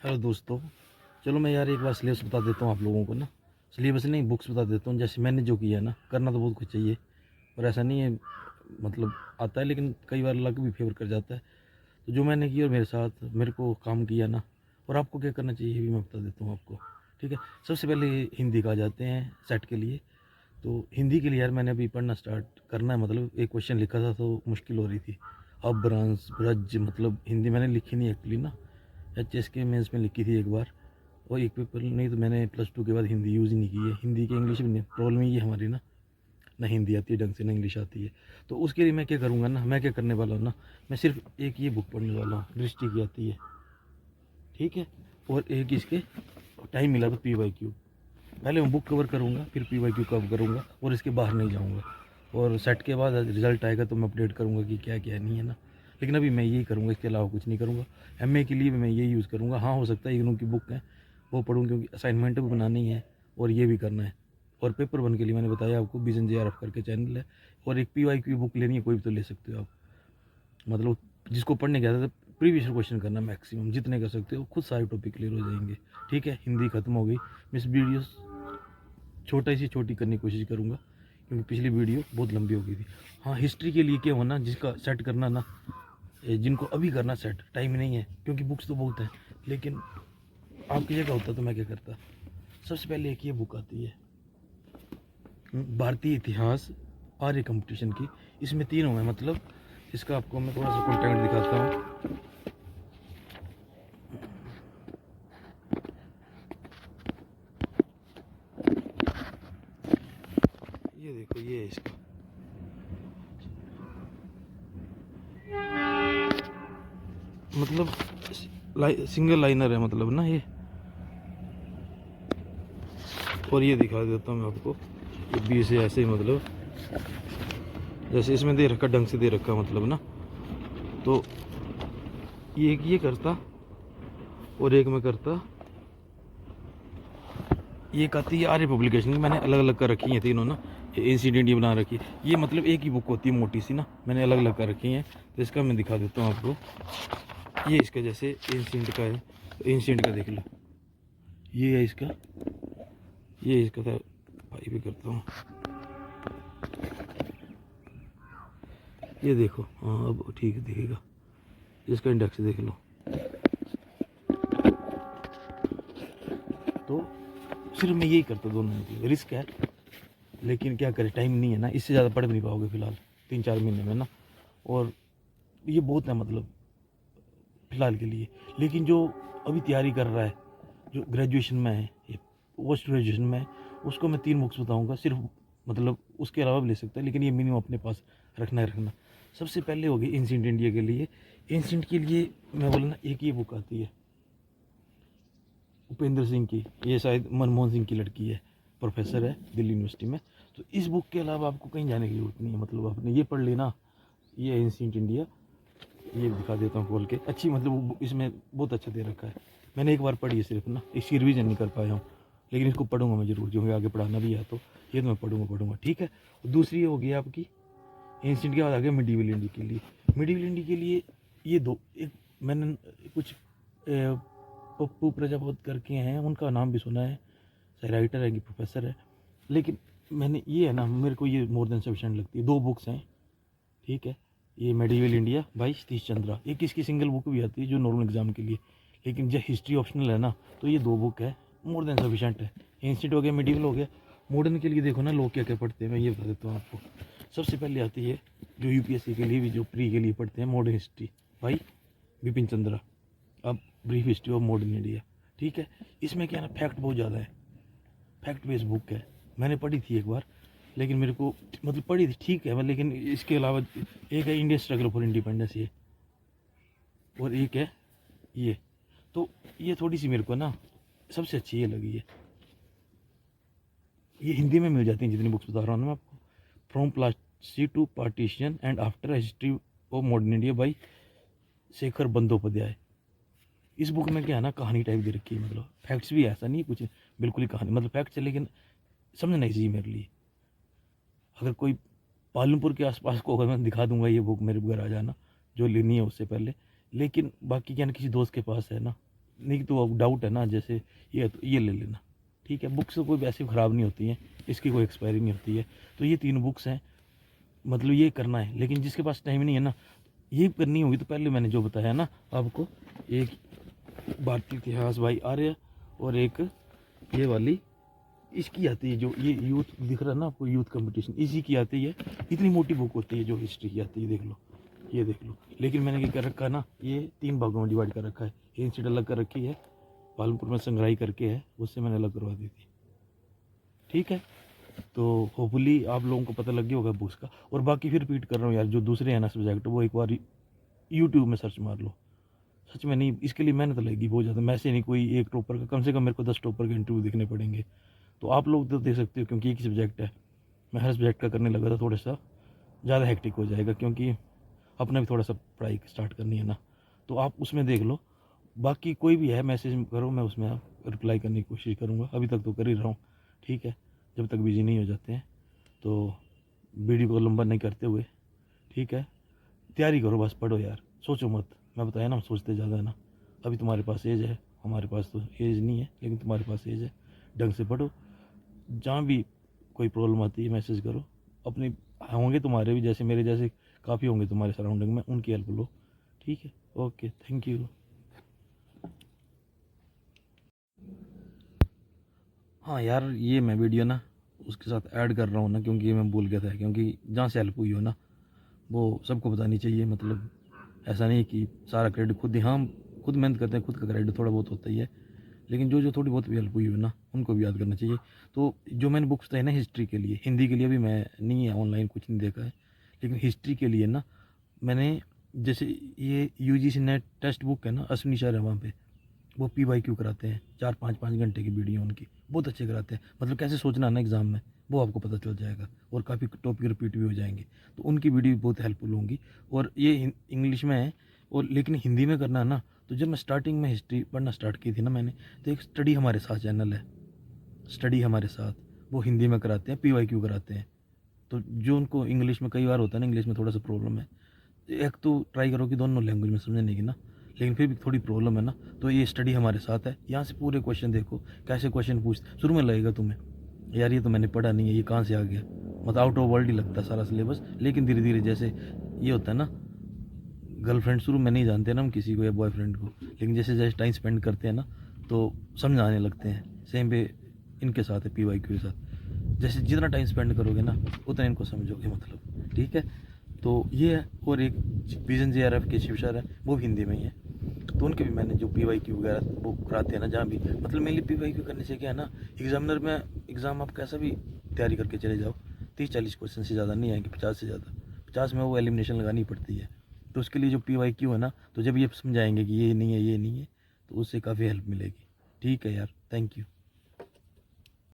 Hello दोस्तों। चलो मैं यार एक बार सिलेबस बता देता हूँ आप लोगों को ना। सिलेबस नहीं, बुक्स बता देता हूँ। जैसे मैंने जो किया है ना, करना तो बहुत कुछ चाहिए पर ऐसा नहीं है, मतलब आता है लेकिन कई बार लक भी फेवर कर जाता है। तो जो मैंने किया और मेरे साथ मेरे को काम किया ना, और आपको क्या करना चाहिए ये भी मैं बता देता हूँ आपको। ठीक है, सबसे पहले हिंदी का आ जाते हैं सेट के लिए। तो हिंदी के लिए यार मैंने अभी पढ़ना स्टार्ट करना है, मतलब एक क्वेश्चन लिखा था तो मुश्किल हो रही थी। अब ब्रांस ब्रज, मतलब हिंदी मैंने लिखी नहीं एक्चुअली ना, एच के मेंस में लिखी थी एक बार, और एक पेपर नहीं तो मैंने +2 के बाद हिंदी यूज़ ही नहीं की है। हिंदी की इंग्लिश भी नहीं, प्रॉब्लम ये हमारी ना हिंदी आती है ढंग से ना इंग्लिश आती है। तो उसके लिए मैं क्या करूँगा ना, मैं क्या करने वाला हूँ ना, मैं सिर्फ एक ये बुक पढ़ने वाला हूँ, दृष्टि की आती है। ठीक है, और एक इसके टाइम मिला तो PYQ। पहले मैं बुक कवर करूँगा, फिर PYQ कवर करूँगा, और इसके बाहर नहीं जाऊँगा। और सेट के बाद रिजल्ट आएगा तो मैं अपडेट करूँगा कि क्या क्या नहीं है ना। लेकिन अभी मैं यही करूँगा, इसके अलावा कुछ नहीं करूँगा। MA के लिए भी मैं यही यूज़ करूँगा। हाँ, हो सकता है इग्नू की बुक है वो पढ़ूँ, क्योंकि असाइनमेंट भी बनानी है और ये भी करना है। और पेपर 1 के लिए मैंने बताया आपको, विजन JRF करके चैनल है। और एक PYQ बुक लेनी है, कोई भी तो ले सकते हो आप। मतलब जिसको पढ़ने गया था, प्रीवियस क्वेश्चन करना मैक्सिमम जितने कर सकते हो, खुद सारे टॉपिक क्लियर हो जाएंगे। ठीक है, हिंदी खत्म हो गई। मैं इस वीडियो छोटा सी छोटी करने की कोशिश करूँगा, क्योंकि पिछली वीडियो बहुत लंबी हो गई थी। हाँ, हिस्ट्री के लिए क्या होना, जिसका सेट करना ना, जिनको अभी करना सेट, टाइम नहीं है क्योंकि बुक्स तो बहुत हैं। लेकिन आपकी जगह होता तो मैं क्या करता। सबसे पहले एक ये बुक आती है, भारतीय इतिहास आर्य कंपटीशन की। इसमें तीनों हैं, मतलब इसका आपको मैं थोड़ा सा कंटेंट दिखाता हूँ। ये देखो, ये है इसका, मतलब सिंगल लाइनर है मतलब ना ये। और ये दिखा देता हूँ मैं आपको, ये 20 है ऐसे ही, मतलब जैसे इसमें दे रखा, ढंग से दे रखा मतलब ना। तो ये करता, और एक में करता, ये आती है आर्य पब्लिकेशन की। मैंने अलग अलग कर रखी हैं तीनों ना, ये एंशिएंट इंडिया बना रखी है। ये मतलब एक ही बुक होती है मोटी सी ना, मैंने अलग अलग कर रखी हैं। तो इसका मैं दिखा देता हूँ आपको। ये इसका जैसे एंशिएंट का है, तो एंशिएंट का देख लो, ये है इसका, ये इसका था। भाई भी करता हूँ, ये देखो, हाँ अब ठीक दिखेगा। इसका इंडेक्स देख लो। तो सिर्फ मैं यही करता दोनों में, रिस्क है लेकिन क्या करें, टाइम नहीं है ना, इससे ज़्यादा पढ़ भी नहीं पाओगे फिलहाल 3-4 महीने में ना। और ये बहुत है मतलब फ़िलहाल के लिए। लेकिन जो अभी तैयारी कर रहा है, जो ग्रेजुएशन में है या पोस्ट ग्रेजुएशन में है, उसको मैं 3 बुक्स बताऊंगा सिर्फ, मतलब उसके अलावा भी ले सकता है, लेकिन ये मिनिमम अपने पास रखना है रखना। सबसे पहले होगी एंशिएंट इंडिया के लिए। एंशिएंट के लिए मैं बोला ना, एक ये बुक आती है उपेंद्र सिंह की, ये शायद मनमोहन सिंह की लड़की है, प्रोफेसर है दिल्ली यूनिवर्सिटी में। तो इस बुक के अलावा आपको कहीं जाने की जरूरत नहीं है, मतलब आपने ये पढ़ लेना। ये एंशिएंट इंडिया, ये दिखा देता हूँ खोल के, अच्छी मतलब इसमें बहुत अच्छा दे रखा है। मैंने एक बार पढ़ी है सिर्फ ना, इसकी रिवीजन नहीं कर पाया हूँ, लेकिन इसको पढ़ूंगा मैं जरूर, क्योंकि आगे पढ़ाना भी है तो ये तो मैं पढ़ूंगा। ठीक है, दूसरी ये होगी आपकी एंशिएंट के बाद आगे मिडीवल इंडिया के लिए। मिडीवल इंडिया के लिए ये दो, एक मैंने कुछ पप्पू प्रजापत करके हैं, उनका नाम भी सुना है, राइटर है कि प्रोफेसर है। लेकिन मैंने ये है ना, मेरे को ये मोर देन सफिशिएंट लगती है। 2 बुक्स हैं, ठीक है। ये medieval India by Satish Chandra, एक इसकी सिंगल बुक भी आती है जो नॉर्मल एग्जाम के लिए। लेकिन जब हिस्ट्री ऑप्शनल है ना, तो ये 2 बुक है, मोर देन सफिशिएंट है। एंशिएंट हो गया, मेडिवल हो गया। मॉडर्न के लिए देखो ना लोग क्या क्या पढ़ते हैं, मैं ये बता देता हूँ आपको। सबसे पहले आती है जो UPSC के लिए भी, जो प्री के लिए पढ़ते हैं, मॉडर्न हिस्ट्री भाई बिपिन चंद्रा, अब brief history of modern India. ठीक है, इसमें क्या है ना, फैक्ट बहुत ज़्यादा है, फैक्ट बेस्ड बुक है। मैंने पढ़ी थी एक बार, लेकिन मेरे को मतलब पढ़ी थी ठीक है, लेकिन इसके अलावा एक है इंडियन स्ट्रगल फॉर इंडिपेंडेंस, ये, और एक है ये। तो ये थोड़ी सी मेरे को ना सबसे अच्छी ये लगी है। ये हिंदी में मिल जाती हैं जितनी बुक्स बता रहा हूँ ना मैं आपको। From Plassey to partition and after history of modern India by Shekhar Bandyopadhyay. इस बुक में क्या है ना, कहानी टाइप दे रखी है, मतलब फैक्ट्स भी ऐसा नहीं है कुछ, बिल्कुल ही कहानी, मतलब फैक्ट्स है लेकिन समझना इजी मेरे लिए। अगर कोई पालनपुर के आसपास को होगा, मैं दिखा दूंगा ये बुक, मेरे घर आ जाना जो लेनी है उससे पहले। लेकिन बाकी क्या ना, किसी दोस्त के पास है ना, नहीं तो डाउट है ना, जैसे ये तो ये ले लेना, ठीक है। बुक्स तो कोई वैसे ख़राब नहीं होती हैं, इसकी कोई एक्सपायरी नहीं होती है। तो ये 3 बुक्स हैं, मतलब ये करना है। लेकिन जिसके पास टाइम नहीं है ना, ये करनी होगी तो पहले मैंने जो बताया ना आपको, एक भारतीय इतिहास भाई आर्य, और एक ये वाली इसकी आती है, जो ये यूथ दिख रहा है ना आपको, यूथ कंपटीशन, इसी की आती है। इतनी मोटी बुक होती है जो हिस्ट्री की आती है, देख लो, ये देख लो। लेकिन मैंने क्या कर रखा है ना, ये 3 भागों में डिवाइड कर रखा है। एक सीट अलग कर रखी है, पालमपुर में संग्रही करके है, उससे मैंने अलग करवा दी थी, ठीक है। तो होपफुली आप लोगों को पता लग गया होगा बुक्स का। और बाकी फिर रिपीट कर रहा हूँ यार, जो दूसरे हैं ना सब्जेक्ट, वो एक बार यूट्यूब में सर्च मार लो। सच में, नहीं इसके लिए मेहनत लगेगी बहुत ज़्यादा। मैं से नहीं, कोई एक टॉपर का, कम से कम मेरे को 10 टॉपर के इंटरव्यू देखने पड़ेंगे। तो आप लोग तो देख सकते हो, क्योंकि एक ही सब्जेक्ट है। मैं हर सब्जेक्ट का करने लगा था, थोड़ा सा ज़्यादा हेक्टिक हो जाएगा, क्योंकि अपना भी थोड़ा सा पढ़ाई स्टार्ट करनी है ना। तो आप उसमें देख लो। बाकी कोई भी है मैसेज करो, मैं उसमें रिप्लाई करने की कोशिश करूँगा। अभी तक तो कर ही रहा हूँ, ठीक है, जब तक बिजी नहीं हो जाते हैं। तो वीडियो को लंबा नहीं करते हुए, ठीक है, तैयारी करो, बस पढ़ो यार, सोचो मत। मैं बताया ना, सोचते ज़्यादा है ना। अभी तुम्हारे पास एज है, हमारे पास तो एज नहीं है, लेकिन तुम्हारे पास एज है। ढंग से पढ़ो, जहाँ भी कोई प्रॉब्लम आती है मैसेज करो। अपने होंगे तुम्हारे भी, जैसे मेरे जैसे काफ़ी होंगे तुम्हारे सराउंडिंग में, उनकी हेल्प लो, ठीक है। Okay, thank you. हाँ यार, ये मैं वीडियो ना उसके साथ ऐड कर रहा हूँ ना, क्योंकि ये मैं भूल गया था। क्योंकि जहाँ से हेल्प हुई हो ना, वो सबको बतानी चाहिए। मतलब ऐसा नहीं कि सारा क्रेडिट खुद ही, हाँ खुद मेहनत करते हैं, खुद का क्रेडिट थोड़ा बहुत होता ही है, लेकिन जो जो थोड़ी बहुत भी हेल्प हुई हो ना, उनको भी याद करना चाहिए। तो जो मैंने बुक्स बताई ना हिस्ट्री के लिए, हिंदी के लिए भी मैं नहीं है ऑनलाइन कुछ नहीं देखा है, लेकिन हिस्ट्री के लिए ना मैंने, जैसे ये यूजीसी नेट टेक्स्ट बुक है ना, अश्विनी सर है वहाँ पे, वो PYQ कराते हैं, 4-5 घंटे की वीडियो उनकी, बहुत अच्छे कराते हैं। मतलब कैसे सोचना है ना एग्ज़ाम में, वो आपको पता चल जाएगा, और काफ़ी टॉपिक रिपीट भी हो जाएंगे। तो उनकी वीडियो भी बहुत हेल्पफुल होंगी। और ये इंग्लिश में है, और लेकिन हिंदी में करना है ना। तो जब मैं स्टार्टिंग में हिस्ट्री पढ़ना स्टार्ट की थी ना मैंने, तो एक स्टडी हमारे साथ चैनल है, स्टडी हमारे साथ, वो हिंदी में कराते हैं, PYQ कराते हैं। तो जो उनको इंग्लिश में कई बार होता है ना, इंग्लिश में थोड़ा सा प्रॉब्लम है, एक तो ट्राई करो कि दोनों लैंग्वेज में समझने की ना, लेकिन फिर भी थोड़ी प्रॉब्लम है ना, तो ये स्टडी हमारे साथ है। यहाँ से पूरे क्वेश्चन देखो, कैसे क्वेश्चन पूछते। शुरू में लगेगा तुम्हें यार ये तो मैंने पढ़ा नहीं है, ये कहाँ से आ गया, मतलब आउट ऑफ वर्ल्ड ही लगता है सारा सिलेबस। लेकिन धीरे धीरे जैसे ये होता है ना, गर्लफ्रेंड शुरू में नहीं जानते ना हम किसी को या बॉयफ्रेंड को, लेकिन जैसे जैसे टाइम स्पेंड करते हैं ना, तो समझ आने लगते हैं। सेम पे इनके साथ है, PYQ के साथ, जैसे जितना टाइम स्पेंड करोगे ना, उतना इनको समझोगे, मतलब ठीक है। तो ये है। और एक विजन JRF के शिव सर है, वो भी हिंदी में ही है। तो उनके भी मैंने जो PYQ वगैरह वो कराते हैं ना, जहाँ भी, मतलब मेनली PYQ करने से क्या है ना, एग्जामिनर में, एग्ज़ाम आप कैसा भी तैयारी करके चले जाओ, 30-40 क्वेश्चन से ज़्यादा नहीं आएंगे, 50 से ज़्यादा। 50 में वो एलिमिनेशन लगानी पड़ती है। तो उसके लिए जो PYQ है ना, तो जब ये समझाएंगे कि ये नहीं है, ये नहीं है, तो उससे काफ़ी हेल्प मिलेगी। ठीक है यार, थैंक यू।